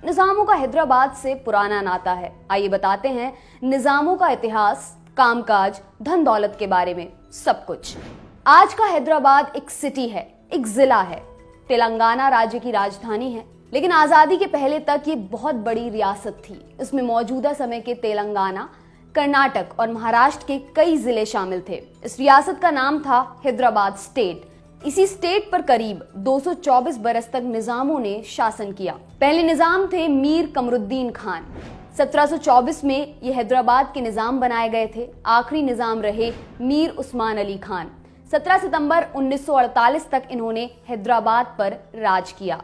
निजामों का हैदराबाद से पुराना नाता है। आइए बताते हैं निजामों का इतिहास, कामकाज, धन दौलत के बारे में सब कुछ। आज का हैदराबाद एक सिटी है, एक जिला है, तेलंगाना राज्य की राजधानी है। लेकिन आजादी के पहले तक ये बहुत बड़ी रियासत थी। इसमें मौजूदा समय के तेलंगाना, कर्नाटक और महाराष्ट्र के कई जिले शामिल थे। इस रियासत का नाम था हैदराबाद स्टेट। इसी स्टेट पर करीब 224 बरस तक निजामों ने शासन किया। पहले निजाम थे मीर कमरुद्दीन खान। 1724 में ये हैदराबाद के निजाम बनाए गए थे। आखिरी निजाम रहे मीर उस्मान अली खान। 17 सितंबर 1948 तक इन्होंने हैदराबाद पर राज किया।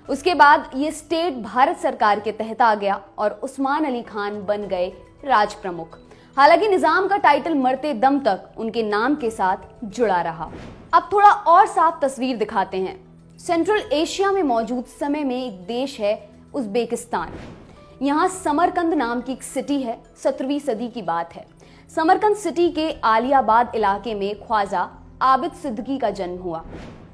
उसके बाद ये स्टेट भारत सरकार के तहत आ गया और उस्मान अली खान बन गए राज प्रमुख। हालांकि निजाम का टाइटल मरते दम तक उनके नाम के साथ जुड़ा रहा। अब थोड़ा और साफ तस्वीर दिखाते हैं। सेंट्रल एशिया में मौजूद समय में एक देश है उज्बेकिस्तान। यहाँ समरकंद नाम की एक सिटी है। 17वीं सदी की बात है। समरकंद सिटी के आलियाबाद इलाके में ख्वाजा आबिद सिद्दीकी का जन्म हुआ।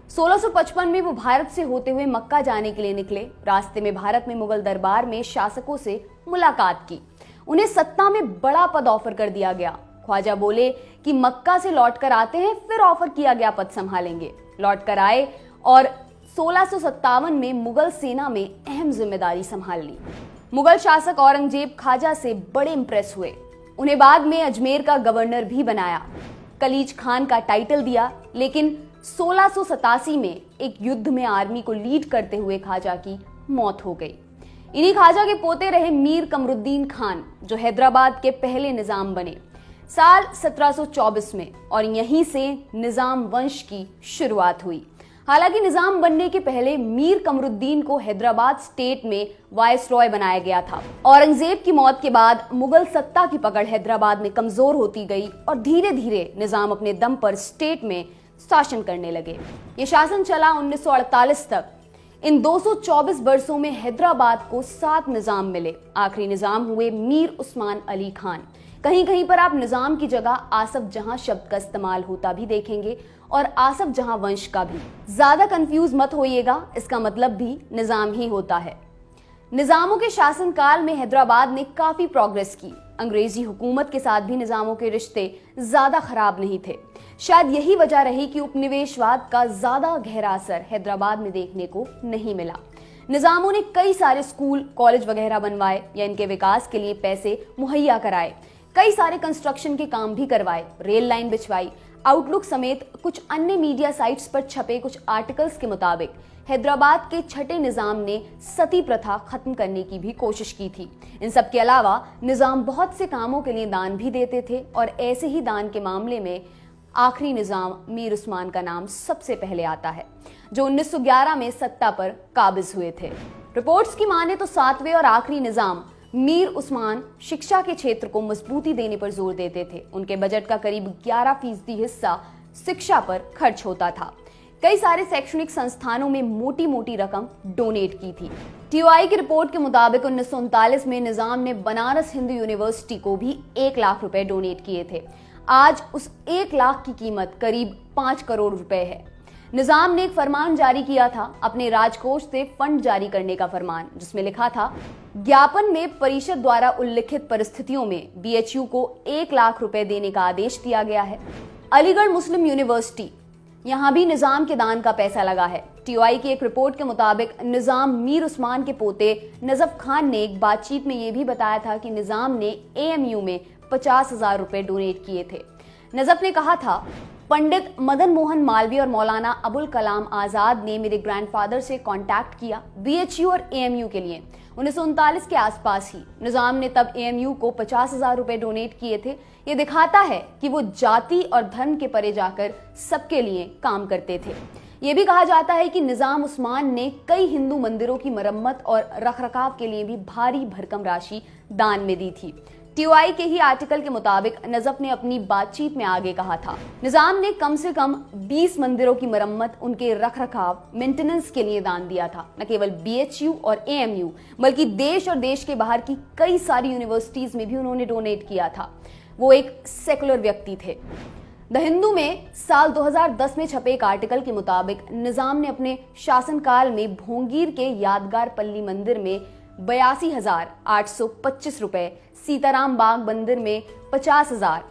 1655 में वो भारत से होते हुए मक्का जाने के लिए निकले। रास्ते में भारत में मुगल दरबार में शासकों से मुलाकात की। उन्हें सत्ता में बड़ा पद ऑफर कर दिया गया। ख्वाजा बोले कि मक्का से लौटकर आते हैं, फिर ऑफर किया गया पद संभालेंगे। लौटकर आए और 1657 में मुगल सेना में अहम जिम्मेदारी संभाल ली। मुगल शासक औरंगजेब ख्वाजा से बड़े इंप्रेस हुए। उन्हें बाद में अजमेर का गवर्नर भी बनाया, कलीज खान का टाइटल दिया। लेकिन 1687 में एक युद्ध में आर्मी को लीड करते हुए ख्वाजा की मौत हो गई। इन्हीं ख्वाजा के पोते रहे मीर कमरुद्दीन खान, जो हैदराबाद के पहले निजाम बने साल 1724 में, और यहीं से निजाम वंश की शुरुआत हुई। हालांकि निजाम बनने के पहले मीर कमरुद्दीन को हैदराबाद स्टेट में वायसरॉय बनाया गया था। औरंगजेब की मौत के बाद मुगल सत्ता की पकड़ हैदराबाद में कमजोर होती गई और धीरे धीरे निजाम अपने दम पर स्टेट में शासन करने लगे। ये शासन चला 1948 तक। इन 224 वर्षों में हैदराबाद को 7 निजाम मिले। आखिरी निजाम हुए मीर उस्मान अली खान। कहीं कहीं पर आप निजाम की जगह आसफ जहां शब्द का इस्तेमाल होता भी देखेंगे, और आसफ जहां वंश का भी। ज्यादा कंफ्यूज मत होइएगा, इसका मतलब भी निजाम ही होता है। निजामों के शासनकाल में हैदराबाद ने काफी प्रोग्रेस की। अंग्रेजी हुकूमत के साथ भी निजामों के रिश्ते ज्यादा खराब नहीं थे। शायद यही वजह रही कि उपनिवेशवाद का ज्यादा गहरा असर हैदराबाद में देखने को नहीं मिला। निजामों ने कई सारे स्कूल, कॉलेज वगैरह बनवाए या इनके विकास के लिए पैसे मुहैया कराए। कई सारे कंस्ट्रक्शन के काम भी करवाए, रेल लाइन बिछवाई। आउटलुक समेत कुछ अन्य मीडिया साइट्स पर छपे कुछ आर्टिकल्स के मुताबिक हैदराबाद के छठे निजाम ने सती प्रथा खत्म करने की भी कोशिश की थी। इन सब के अलावा निजाम बहुत से कामों के लिए दान भी देते थे, और ऐसे ही दान के मामले में आखिरी निजाम मीर उस्मान का नाम सबसे पहले आता है, जो 1911 में सत्ता पर काबिज हुए थे। रिपोर्ट्स की माने तो 7वें और आखिरी निजाम मीर उस्मान शिक्षा के क्षेत्र को मजबूती देने पर जोर देते थे। उनके बजट का करीब 11% हिस्सा शिक्षा पर खर्च होता था। कई सारे शैक्षणिक संस्थानों में मोटी मोटी रकम डोनेट की थी। टीओआई की रिपोर्ट के मुताबिक 1939 में निजाम ने बनारस हिंदू यूनिवर्सिटी को भी 1 लाख रुपए डोनेट किए थे। आज उस 1 लाख की कीमत करीब 5 करोड़ रुपए है। निजाम ने एक फरमान जारी किया था, अपने राजकोष से फंड जारी करने का फरमान, जिसमें लिखा था, ज्ञापन में परिषद द्वारा उल्लिखित परिस्थितियों में बीएचयू को 1 लाख रुपए देने का आदेश दिया गया है। अलीगढ़ मुस्लिम यूनिवर्सिटी, यहाँ भी निजाम के दान का पैसा लगा है। टीओआई की एक रिपोर्ट के मुताबिक निजाम मीर उस्मान के पोते नजफ खान ने एक बातचीत में यह भी बताया था कि निजाम ने एएमयू में 50,000 रुपए डोनेट किए थे। नजफ ने कहा था, पंडित मदन मोहन मालवीय और मौलाना अबुल कलाम आजाद ने मेरे ग्रैंडफादर से कांटेक्ट किया बीएचयू और एएमयू के लिए। 1939 के आसपास ही निजाम ने तब एएमयू को 50,000 रुपए डोनेट किए थे। ये दिखाता है कि वो जाति और धर्म के परे जाकर सबके लिए काम करते थे। ये भी कहा जाता है कि निजाम उस्मान ने कई हिंदू मंदिरों की मरम्मत और रखरखाव के लिए भी भारी भरकम राशि दान में दी थी। टीओआई के ही आर्टिकल के मुताबिक नजफ ने अपनी बातचीत में आगे कहा था, निजाम ने कम से कम 20 मंदिरों की मरम्मत, उनके रखरखाव, मेंटेनेंस के लिए दान दिया था। न केवल बीएचयू और एएमयू बल्कि देश और देश के बाहर की कई सारी यूनिवर्सिटीज में भी उन्होंने डोनेट किया था। वो एक सेकुलर व्यक्ति थे। द हिंदू में साल 2010 में छपे एक आर्टिकल के मुताबिक निजाम ने अपने शासनकाल में भोंगीर के यादगार पल्ली मंदिर में 82,825 रुपए, सीताराम बाग मंदिर में 50,000,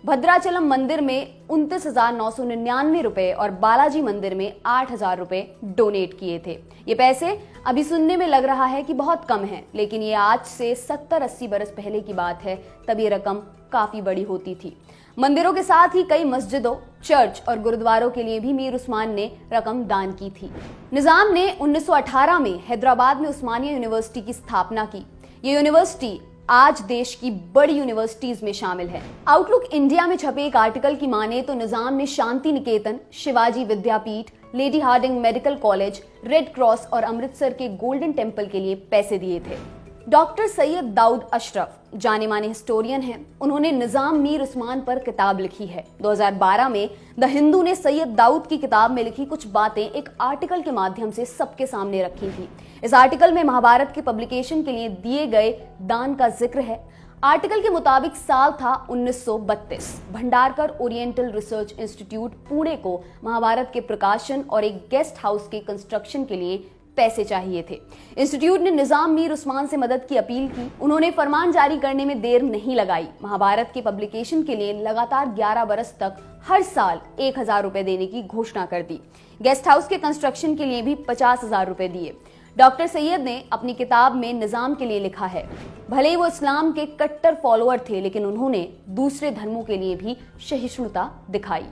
भद्राचलम मंदिर में 29,999 रुपए और बालाजी मंदिर में 8,000 रुपए डोनेट किए थे। ये पैसे अभी सुनने में लग रहा है कि बहुत कम है, लेकिन ये आज से 70-80 बरस पहले की बात है, तब ये रकम काफी बड़ी होती थी। मंदिरों के साथ ही कई मस्जिदों, चर्च और गुरुद्वारों के लिए भी मीर उस्मान ने रकम दान की थी। निजाम ने 1918 में हैदराबाद में उस्मानिया यूनिवर्सिटी की स्थापना की। ये यूनिवर्सिटी आज देश की बड़ी यूनिवर्सिटीज में शामिल है। आउटलुक इंडिया में छपे एक आर्टिकल की माने तो निजाम ने Shanti Niketan, Shivaji Vidyapeeth, Lady Hardinge Medical College, Red Cross और अमृतसर के गोल्डन टेम्पल के लिए पैसे दिए थे। डॉक्टर सैयद दाऊद अशरफ जाने माने हिस्टोरियन हैं। उन्होंने निजाम मीर उस्मान पर किताब लिखी है। 2012 में द हिंदू ने सैयद दाऊद की किताब में लिखी कुछ बातें एक आर्टिकल के माध्यम से सबके सामने रखी थी। इस आर्टिकल में महाभारत के पब्लिकेशन के लिए दिए गए दान का जिक्र है। आर्टिकल के मुताबिक साल था 1932। Bhandarkar oriental research institute Pune को महाभारत के प्रकाशन और एक गेस्ट हाउस के कंस्ट्रक्शन के लिए पैसे चाहिए थे। इंस्टीट्यूट ने निजाम मीर उस्मान से मदद की अपील की। उन्होंने फरमान जारी करने में देर नहीं लगाई। महाभारत के पब्लिकेशन के लिए लगातार 11 बरस तक हर साल 1,000 रुपए देने की घोषणा कर दी। गेस्ट हाउस के कंस्ट्रक्शन के लिए भी 50,000 रुपए दिए। डॉक्टर सैयद ने अपनी किताब में निजाम के लिए लिखा है, भले ही वो इस्लाम के कट्टर फॉलोअर थे, लेकिन उन्होंने दूसरे धर्मों के लिए भी सहिष्णुता दिखाई।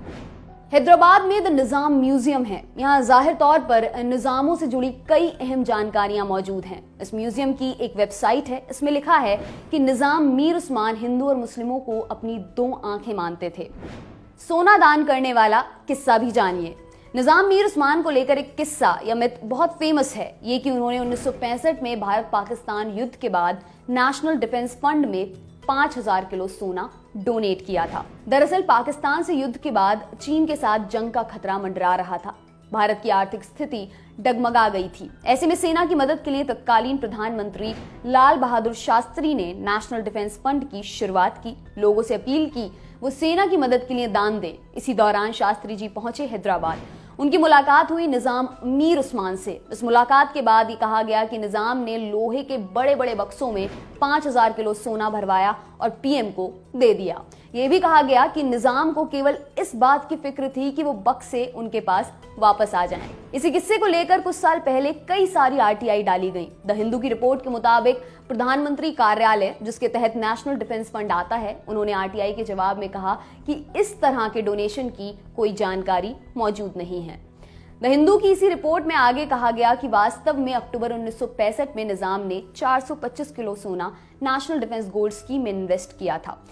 हैदराबाद में द निजाम म्यूजियम है। यहाँ जाहिर तौर पर निजामों से जुड़ी कई अहम जानकारियां मौजूद हैं। इस म्यूजियम की एक वेबसाइट है। इसमें लिखा है कि निजाम मीर उस्मान हिंदू और मुस्लिमों को अपनी 2 आंखें मानते थे। सोना दान करने वाला किस्सा भी जानिए। निजाम मीर उस्मान को लेकर एक किस्सा या मिथ बहुत फेमस है। ये कि उन्होंने 1965 में भारत पाकिस्तान युद्ध के बाद नेशनल डिफेंस फंड में 5,000 किलो सोना डोनेट किया था। दरअसल पाकिस्तान से युद्ध के बाद चीन के साथ जंग का खतरा मंडरा रहा था। भारत की आर्थिक स्थिति डगमगा गई थी। ऐसे में सेना की मदद के लिए तत्कालीन प्रधानमंत्री लाल बहादुर शास्त्री ने नेशनल डिफेंस फंड की शुरुआत की। लोगों से अपील की वो सेना की मदद के लिए दान दें। इसी दौरान शास्त्री जी पहुंचे हैदराबाद। उनकी मुलाकात हुई निजाम मीर उस्मान से। इस मुलाकात के बाद ये कहा गया कि निजाम ने लोहे के बड़े बड़े बक्सों में 5,000 किलो सोना भरवाया और पीएम को दे दिया। ये भी कहा गया कि निजाम को केवल इस बात की फिक्र थी कि वो बक्से उनके पास वापस आ जाएं। इसी किस्से को लेकर कुछ साल पहले कई सारी आरटीआई डाली गई। द हिंदू की रिपोर्ट के मुताबिक प्रधानमंत्री कार्यालय, जिसके तहत नेशनल डिफेंस फंड आता है, उन्होंने आरटीआई के जवाब में कहा कि इस तरह के डोनेशन की कोई जानकारी मौजूद नहीं है। द हिंदू की इसी रिपोर्ट में आगे कहा गया कि वास्तव में अक्टूबर 1965 में निजाम ने 425 किलो सोना नेशनल डिफेंस गोल्ड स्कीम में इन्वेस्ट किया था।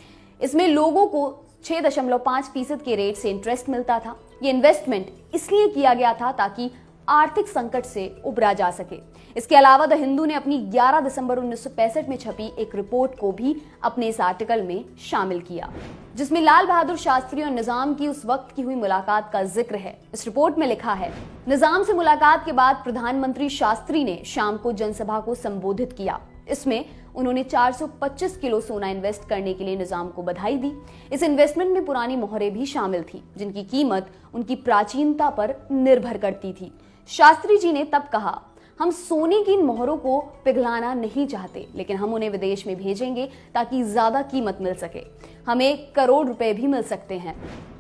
इसमें लोगों को 6.5% के रेट से इंटरेस्ट मिलता था। ये इन्वेस्टमेंट इसलिए किया गया था ताकि आर्थिक संकट से उबरा जा सके। इसके अलावा द हिंदू ने अपनी 11 दिसंबर 1965 में छपी एक रिपोर्ट को भी अपने इस आर्टिकल में शामिल किया, जिसमें लाल बहादुर शास्त्री और निजाम की उस वक्त की हुई मुलाकात का जिक्र है। इस रिपोर्ट में लिखा है, निजाम से मुलाकात के बाद प्रधानमंत्री शास्त्री ने शाम को जनसभा को संबोधित किया। इसमें उन्होंने 425 किलो सोना इन्वेस्ट करने के लिए निजाम को बधाई दी। इस इन्वेस्टमेंट में पुरानी मोहरें भी शामिल थी, जिनकी कीमत उनकी प्राचीनता पर निर्भर करती थी। शास्त्री जी ने तब कहा, हम सोने की इन मोहरों को पिघलाना नहीं चाहते, लेकिन हम उन्हें विदेश में भेजेंगे ताकि ज्यादा कीमत मिल सके। हमें करोड़ रुपए भी मिल सकते हैं।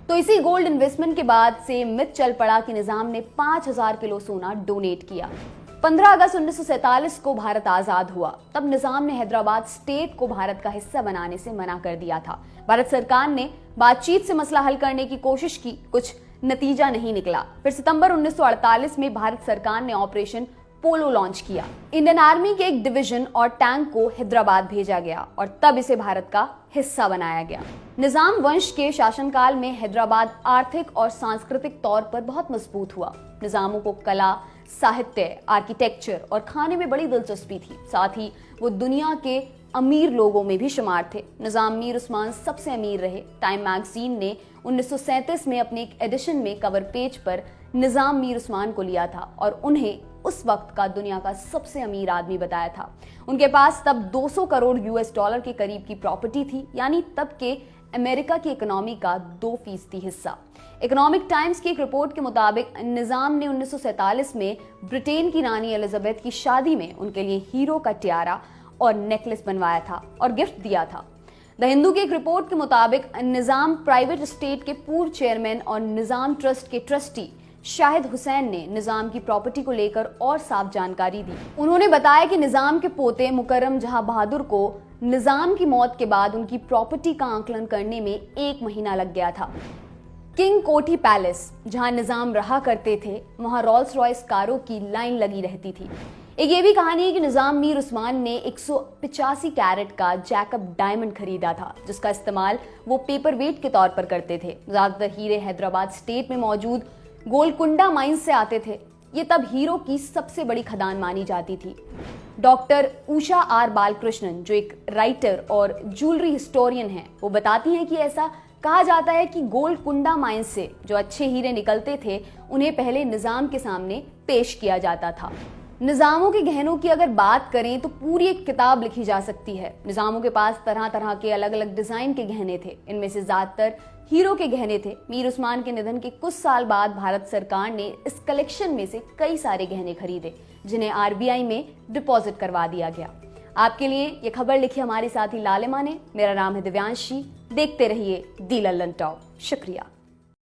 तो इसी गोल्ड इन्वेस्टमेंट के बाद से मिथ चल पड़ा कि निजाम ने 5,000 किलो सोना डोनेट किया। 15 अगस्त 1947 को भारत आजाद हुआ। तब निजाम ने हैदराबाद स्टेट को भारत का हिस्सा बनाने से मना कर दिया था। भारत सरकार ने बातचीत से मसला हल करने की कोशिश की, कुछ नतीजा नहीं निकला। फिर सितंबर 1948 में भारत सरकार ने ऑपरेशन पोलो लॉन्च किया। इंडियन आर्मी के एक डिवीजन और टैंक को हैदराबाद भेजा गया और तब इसे भारत का हिस्सा बनाया गया। निजाम वंश के शासनकाल में हैदराबाद आर्थिक और सांस्कृतिक तौर पर बहुत मजबूत हुआ। निजामों को कला, साहित्य, आर्किटेक्चर और खाने में बड़ी दिलचस्पी थी। साथ ही वो दुनिया के अमीर लोगों में भी शुमार थे। निजाम मीर उस्मान सबसे अमीर रहे। टाइम मैगजीन ने 1937 में अपने एक एडिशन में कवर पेज पर निजाम मीर उस्मान को लिया था और उन्हें उस वक्त का दुनिया का सबसे अमीर आदमी बताया था। उनके पास तब 200 करोड़ यूएस डॉलर के करीब की प्रॉपर्टी थी, यानी तब के अमेरिका की इकोनॉमी का 2% हिस्सा। इकोनॉमिक टाइम्स की एक रिपोर्ट के मुताबिक निजाम ने 1947 में ब्रिटेन की रानी एलिजाबेथ की शादी में उनके लिए हीरो का टियारा और नेकलेस बनवाया था और गिफ्ट दिया था। द हिंदू की एक रिपोर्ट के मुताबिक निजाम प्राइवेट एस्टेट के पूर्व चेयरमैन और निजाम ट्रस्ट के ट्रस्टी शाहिद हुसैन ने निजाम की प्रॉपर्टी को लेकर और साफ जानकारी दी। उन्होंने बताया कि निजाम के पोते मुकर्रम जहां बहादुर को निजाम की मौत के बाद उनकी प्रॉपर्टी का आकलन करने में 1 महीना लग गया था। किंग कोठी पैलेस, जहां निजाम रहा करते थे, वहां रोल्स रॉयस कारों की लाइन लगी रहती थी। एक ये भी कहानी है कि निजाम मीर उस्मान ने 185 कैरेट का जैकब डायमंड खरीदा था, जिसका इस्तेमाल वो पेपर वेट के तौर पर करते थे। ज्यादातर हीरे हैदराबाद स्टेट में मौजूद गोलकुंडा माइंस से आते थे। ये तब हीरो की सबसे बड़ी खदान मानी जाती थी। डॉक्टर उषा आर बालकृष्णन, जो एक राइटर और ज्वेलरी हिस्टोरियन हैं, वो बताती हैं कि ऐसा कहा जाता है कि गोलकुंडा माइंस से जो अच्छे हीरे निकलते थे, उन्हें पहले निजाम के सामने पेश किया जाता था। निजामों के गहनों की अगर बात करें तो पूरी एक किताब लिखी जा सकती है। निजामों के पास तरह तरह के अलग अलग डिजाइन के गहने थे। इनमें से ज्यादातर हीरो के गहने थे। मीर उस्मान के निधन के कुछ साल बाद भारत सरकार ने इस कलेक्शन में से कई सारे गहने खरीदे, जिन्हें आरबीआई में डिपॉजिट करवा दिया गया। आपके लिए ये खबर लिखी हमारे साथी लालिमा ने। मेरा नाम है दिव्यांशी। देखते रहिए दी लल्लन टॉप। शुक्रिया।